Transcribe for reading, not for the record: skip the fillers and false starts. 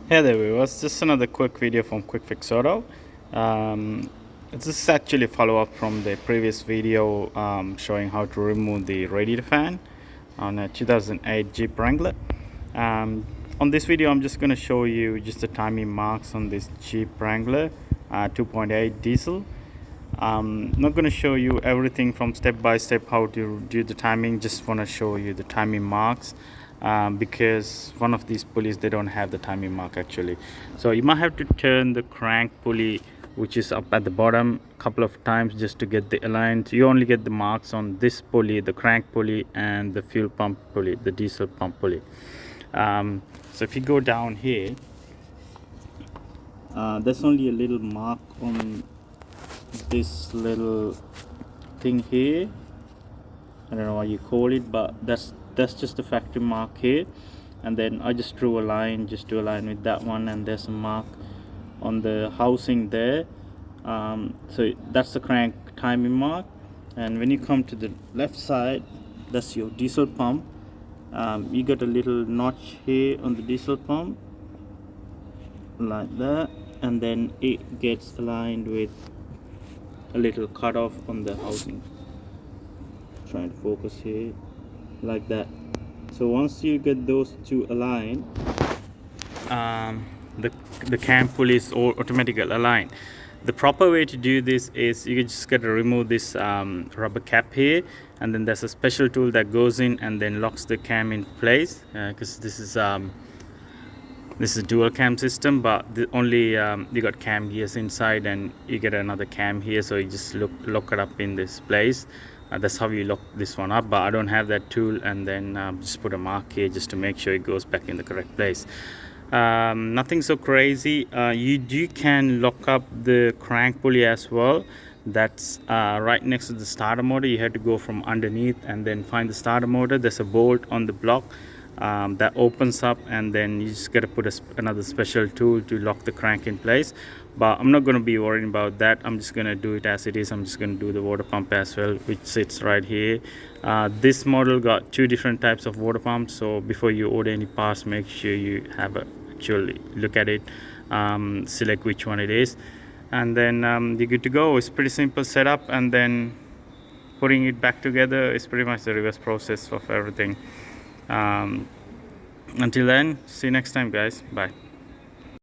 Hey there viewers, just another quick video from Quick Fix Auto. This is actually a follow-up from the previous video showing how to remove the radiator fan on a 2008 Jeep Wrangler. On this video I'm just going to show you just the timing marks on this Jeep Wrangler 2.8 diesel. Not going to show you everything from step by step how to do the timing, just want to show you the timing marks. Because one of these pulleys they don't have the timing mark actually, so you might have to turn the crank pulley which is up at the bottom a couple of times just to get the aligned. You only get the marks on this pulley, the crank pulley, and the fuel pump pulley, the diesel pump pulley. So if you go down here, there's only a little mark on this little thing here. I don't know what you call it, but that's just a factory mark here. And then I just drew a line just to align with that one, and there's a mark on the housing there. So that's the crank timing mark. And when you come to the left side, that's your diesel pump. You got a little notch here on the diesel pump like that, and then it gets aligned with a little cutoff on the housing. Trying to focus here like that. So once you get those two aligned, the cam pulley is all automatically aligned. The proper way to do this is you just got to remove this rubber cap here, and then there's a special tool that goes in and then locks the cam in place, because this is a dual cam system, but only you got cam gears inside and you get another cam here, so you just lock it up in this place. That's how you lock this one up, but I don't have that tool, and then just put a mark here just to make sure it goes back in the correct place. Nothing so crazy. You can lock up the crank pulley as well. That's right next to the starter motor. You have to go from underneath and then find the starter motor. There's a bolt on the block that opens up, and then you just got to put another special tool to lock the crank in place. But I'm not going to be worrying about that. I'm just going to do it as it is. I'm just going to do the water pump as well, which sits right here. This model got two different types of water pumps, so before you order any parts, make sure you have a actually look at it, select which one it is, and then you're good to go. It's pretty simple setup, and then putting it back together is pretty much the reverse process of everything. Until then, see you next time guys, bye.